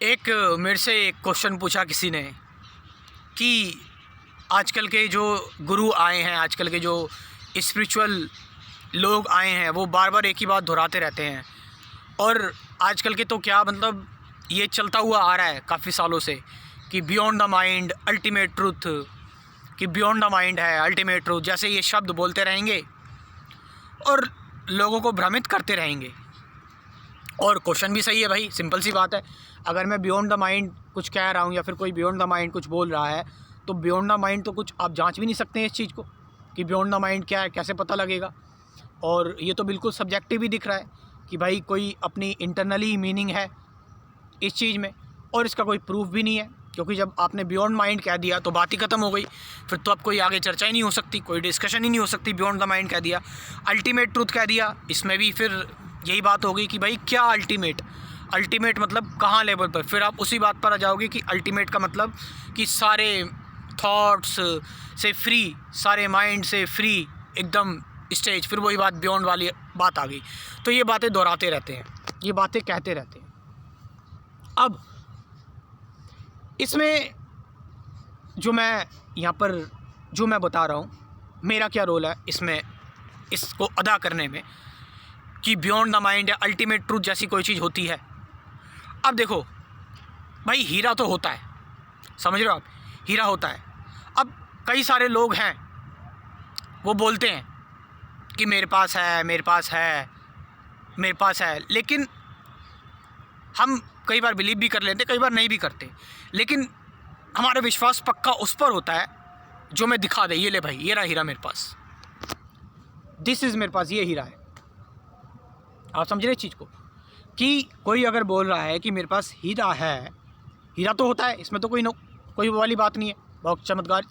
एक मेरे से एक क्वेश्चन पूछा किसी ने कि आजकल के जो गुरु आए हैं, आजकल के जो स्पिरिचुअल लोग आए हैं, वो बार बार एक ही बात दोहराते रहते हैं। और आजकल के तो क्या मतलब ये चलता हुआ आ रहा है काफ़ी सालों से कि beyond the mind ultimate truth, कि बियॉन्ड द माइंड है अल्टीमेट ट्रूथ, जैसे ये शब्द बोलते रहेंगे और लोगों को भ्रमित करते रहेंगे। और क्वेश्चन भी सही है भाई, सिंपल सी बात है। अगर मैं बियॉन्ड द माइंड कुछ कह रहा हूँ या फिर कोई बियॉन्ड द माइंड कुछ बोल रहा है, तो बियॉन्ड द माइंड तो कुछ आप जांच भी नहीं सकते हैं इस चीज़ को कि बियॉन्ड द माइंड क्या है, कैसे पता लगेगा। और ये तो बिल्कुल सब्जेक्टिव ही दिख रहा है कि भाई कोई अपनी इंटरनली मीनिंग है इस चीज़ में, और इसका कोई प्रूफ भी नहीं है, क्योंकि जब आपने बियॉन्ड माइंड कह दिया तो बात ही ख़त्म हो गई। फिर तो अब कोई आगे चर्चा ही नहीं हो सकती, कोई डिस्कशन ही नहीं हो सकती। बियॉन्ड द माइंड कह दिया, अल्टीमेट ट्रूथ कह दिया, इसमें भी फिर यही बात होगी कि भाई क्या अल्टीमेट, अल्टीमेट मतलब कहाँ लेवल पर। फिर आप उसी बात पर आ जाओगे कि अल्टीमेट का मतलब कि सारे थॉट्स से फ्री, सारे माइंड से फ्री एकदम स्टेज। फिर वही बात बियॉन्ड वाली बात आ गई। तो ये बातें दोहराते रहते हैं, ये बातें कहते रहते हैं। अब इसमें जो मैं यहाँ पर जो मैं बता रहा हूँ, मेरा क्या रोल है इसमें, इसको अदा करने में, कि बियॉन्ड द माइंड या अल्टीमेट ट्रूथ जैसी कोई चीज़ होती है। अब देखो भाई, हीरा तो होता है, समझ रहे हो आप, हीरा होता है। अब कई सारे लोग हैं वो बोलते हैं कि मेरे पास है, मेरे पास है, मेरे पास है, लेकिन हम कई बार बिलीव भी कर लेते, कई बार नहीं भी करते। लेकिन हमारा विश्वास पक्का उस पर होता है जो मैं दिखा दे, ये ले भाई, ये रहा हीरा मेरे पास, दिस इज़ मेरे पास, ये हीरा है। आप समझ रहे इस चीज़ को, कि कोई अगर बोल रहा है कि मेरे पास हीरा है, हीरा तो होता है, इसमें तो कोई वो वाली बात नहीं है। बहुत चमत्कार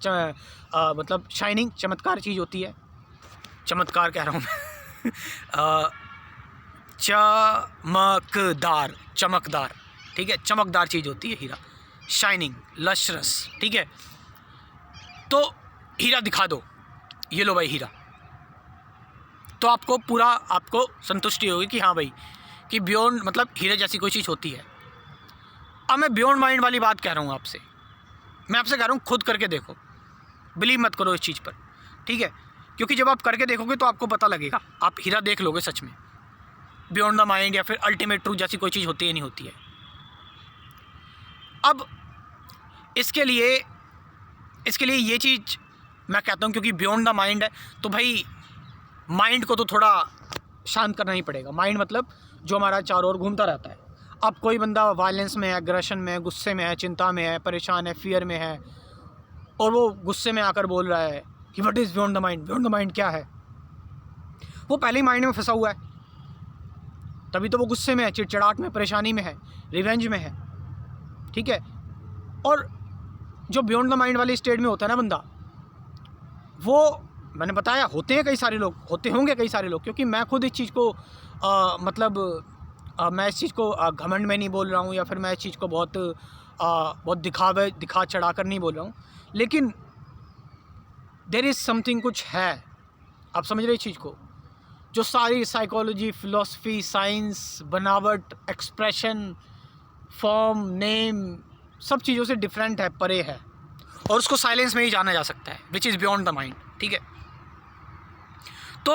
मतलब शाइनिंग, चमत्कार चीज़ होती है। चमत्कार कह रहा हूँ मैं चमकदार, चमकदार, ठीक है, चमकदार चीज़ होती है हीरा, शाइनिंग, लशरस, ठीक है। तो हीरा दिखा दो, ये लो भाई हीरा, तो आपको पूरा, आपको संतुष्टि होगी कि हाँ भाई, कि बियॉन्ड मतलब हीरे जैसी कोई चीज़ होती है। अब मैं बियॉन्ड माइंड वाली बात कह रहा हूँ आपसे, मैं आपसे कह रहा हूँ खुद करके देखो, बिलीव मत करो इस चीज़ पर, ठीक है, क्योंकि जब आप करके देखोगे तो आपको पता लगेगा, आप हीरा देख लोगे सच में। बियॉन्ड द माइंड या फिर अल्टीमेट ट्रूथ जैसी कोई चीज़ होती है नहीं होती है। अब इसके लिए ये चीज़ मैं कहता हूँ, क्योंकि बियॉन्ड द माइंड है, तो भाई माइंड को तो थोड़ा शांत करना ही पड़ेगा। माइंड मतलब जो हमारा चारों ओर घूमता रहता है। अब कोई बंदा वायलेंस में है, एग्रेशन में है, गुस्से में है, चिंता में है, परेशान है, फियर में है, और वो गुस्से में आकर बोल रहा है कि what is beyond the mind. Beyond the mind क्या है? वो पहले ही माइंड में फंसा हुआ है, तभी तो वो गुस्से में है, चिड़चिड़ाहट में, परेशानी में है, रिवेंज में है, ठीक है। और जो बियॉन्ड द माइंड वाली स्टेट में होता है ना बंदा, वो मैंने बताया होते हैं कई सारे लोग, होते होंगे कई सारे लोग, क्योंकि मैं खुद इस चीज़ को मैं इस चीज़ को घमंड में नहीं बोल रहा हूँ, या फिर मैं इस चीज़ को बहुत दिखा चढ़ा कर नहीं बोल रहा हूँ, लेकिन देयर इज़ समथिंग, कुछ है, आप समझ रहे इस चीज़ को, जो सारी साइकोलॉजी, फिलॉसफी, साइंस, बनावट, एक्सप्रेशन, फॉर्म, नेम, सब चीज़ों से डिफरेंट है, परे है, और उसको साइलेंस में ही जाना जा सकता है, which is beyond the mind, ठीक है। तो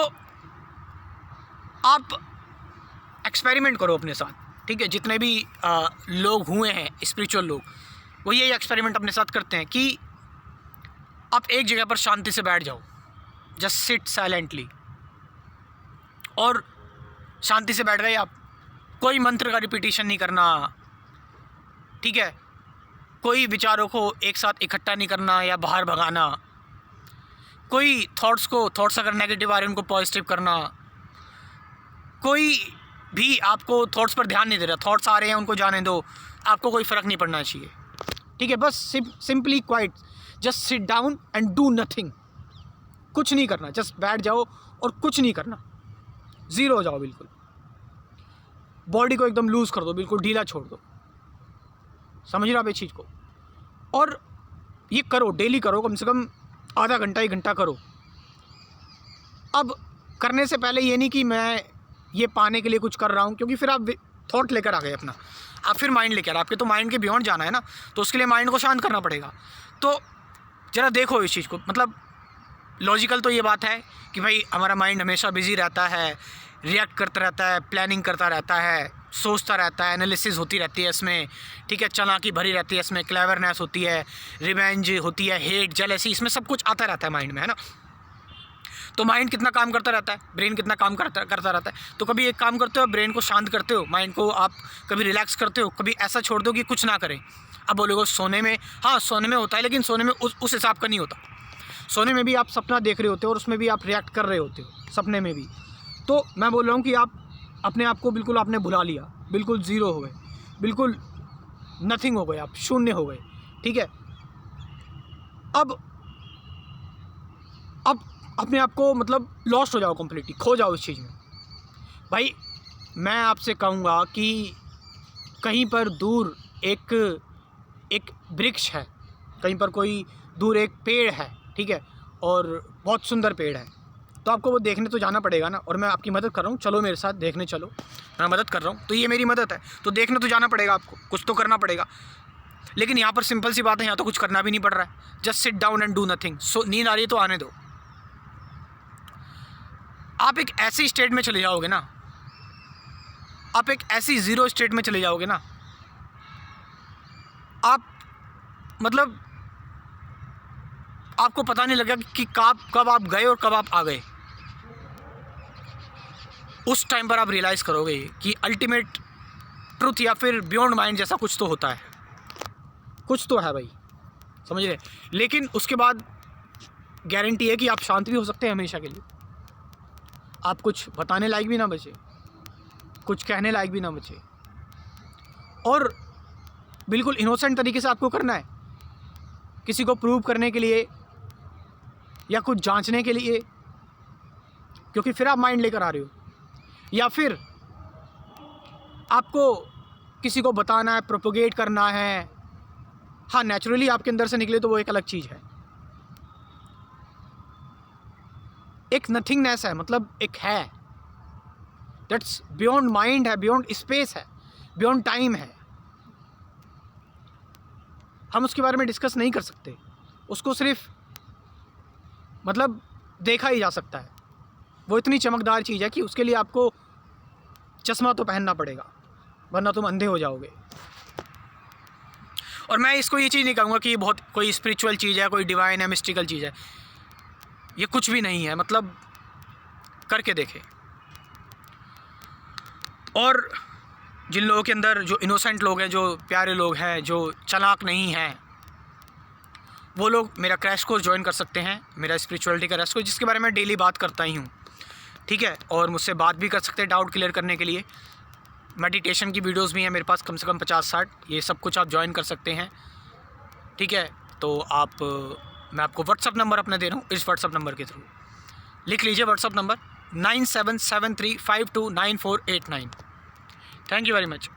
आप एक्सपेरिमेंट करो अपने साथ, ठीक है। जितने भी लोग हुए हैं स्पिरिचुअल लोग, वो यही एक्सपेरिमेंट अपने साथ करते हैं कि आप एक जगह पर शांति से बैठ जाओ, जस्ट सिट साइलेंटली, और शांति से बैठ गए आप, कोई मंत्र का रिपीटिशन नहीं करना, ठीक है, कोई विचारों को एक साथ इकट्ठा नहीं करना या बाहर भगाना, कोई थॉट्स अगर नेगेटिव आ रहे हैं उनको पॉजिटिव करना, कोई भी आपको थॉट्स पर ध्यान नहीं दे रहा, थॉट्स आ रहे हैं उनको जाने दो, आपको कोई फ़र्क नहीं पड़ना चाहिए, ठीक है। बस simply quite, just sit down and do nothing, कुछ नहीं करना, जस्ट बैठ जाओ और कुछ नहीं करना, ज़ीरो हो जाओ, बिल्कुल बॉडी को एकदम लूज़ कर दो, बिल्कुल ढीला छोड़ दो, समझ रहे हो आप इस चीज़ को। और ये करो, डेली करो, कम से कम आधा घंटा, 1 घंटा करो। अब करने से पहले ये नहीं कि मैं ये पाने के लिए कुछ कर रहा हूँ, क्योंकि फिर आप थॉट लेकर आ गए अपना, आप फिर माइंड लेके आ रहे हैं, आपके तो माइंड के बियॉन्ड जाना है ना, तो उसके लिए माइंड को शांत करना पड़ेगा। तो ज़रा देखो इस चीज़ को, मतलब लॉजिकल तो ये बात है कि भाई हमारा माइंड हमेशा बिजी रहता है, रिएक्ट करता रहता है, प्लानिंग करता रहता है, सोचता रहता है, एनालिसिस होती रहती है इसमें, ठीक है, चालाकी भरी रहती है इसमें, क्लेवरनेस होती है, रिवेंज होती है, हेट, जेलसी, इसमें सब कुछ आता रहता है माइंड में, है ना। तो माइंड कितना काम करता रहता है, ब्रेन कितना काम करता रहता है। तो कभी एक काम करते हो, ब्रेन को शांत करते हो, माइंड को आप कभी रिलैक्स करते हो, कभी ऐसा छोड़ दो कि कुछ ना करें। अब बोलोगे सोने में, हाँ सोने में होता है, लेकिन सोने में उस हिसाब का नहीं होता। सोने में भी आप सपना देख रहे होते हो और उसमें भी आप रिएक्ट कर रहे होते हो, सपने में भी। तो मैं बोल रहा हूँ कि आप अपने आप को बिल्कुल आपने भुला लिया, बिल्कुल ज़ीरो हो गए, बिल्कुल नथिंग हो गए, आप शून्य हो गए, ठीक है। अब अपने आप को मतलब लॉस्ट हो जाओ, कम्प्लीटली खो जाओ इस चीज़ में। भाई मैं आपसे कहूँगा कि कहीं पर दूर एक वृक्ष है, कहीं पर कोई दूर एक पेड़ है, ठीक है, और बहुत सुंदर पेड़ है, तो आपको वो देखने तो जाना पड़ेगा ना। और मैं आपकी मदद कर रहा हूँ, चलो मेरे साथ देखने चलो, मैं मदद कर रहा हूँ, तो ये मेरी मदद है, तो देखने तो जाना पड़ेगा आपको, कुछ तो करना पड़ेगा। लेकिन यहाँ पर सिंपल सी बात है, यहाँ तो कुछ करना भी नहीं पड़ रहा है, just sit down and do nothing. So नींद आ रही है तो आने दो। आप एक ऐसी स्टेट में चले जाओगे ना, आप एक ऐसी ज़ीरो स्टेट में चले जाओगे ना, आप मतलब आपको पता नहीं लगेगा कि कब आप गए और कब आप आ गए। उस टाइम पर आप रियलाइज़ करोगे कि अल्टीमेट ट्रुथ या फिर बियॉन्ड माइंड जैसा कुछ तो होता है, कुछ तो है भाई, समझ रहे। लेकिन उसके बाद गारंटी है कि आप शांत भी हो सकते हैं हमेशा के लिए। आप कुछ बताने लायक भी ना बचे, कुछ कहने लायक भी ना बचे, और बिल्कुल इनोसेंट तरीके से आपको करना है, किसी को प्रूव करने के लिए या कुछ जांचने के लिए, क्योंकि फिर आप माइंड लेकर आ रहे हो, या फिर आपको किसी को बताना है, प्रोपोगेट करना है। हाँ, नेचुरली आपके अंदर से निकले तो वो एक अलग चीज़ है। एक नथिंगनेस है, मतलब एक है दैट्स बियॉन्ड माइंड है, बियॉन्ड स्पेस है, बियॉन्ड टाइम है। हम उसके बारे में डिस्कस नहीं कर सकते, उसको सिर्फ मतलब देखा ही जा सकता है। वो इतनी चमकदार चीज़ है कि उसके लिए आपको चश्मा तो पहनना पड़ेगा, वरना तुम अंधे हो जाओगे। और मैं इसको ये चीज़ नहीं कहूँगा कि ये बहुत कोई स्पिरिचुअल चीज़ है, कोई डिवाइन है, मिस्टिकल चीज़ है, ये कुछ भी नहीं है। मतलब करके देखे। और जिन लोगों के अंदर, जो इनोसेंट लोग हैं, जो प्यारे लोग हैं, जो चालाक नहीं हैं, वो लोग मेरा क्रैश कोर्स ज्वाइन कर सकते हैं, मेरा स्पिरिचुअलिटी का क्रैश कोर्स, जिसके बारे में डेली बात करता ही हूँ, ठीक है। और मुझसे बात भी कर सकते हैं डाउट क्लियर करने के लिए। मेडिटेशन की वीडियोस भी हैं मेरे पास, कम से कम 50-60, ये सब कुछ आप ज्वाइन कर सकते हैं, ठीक है। तो आप मैं आपको व्हाट्सअप नंबर अपना दे रहा हूँ, इस व्हाट्सअप नंबर के थ्रू लिख लीजिए WhatsApp number 9773529489। Thank you very much.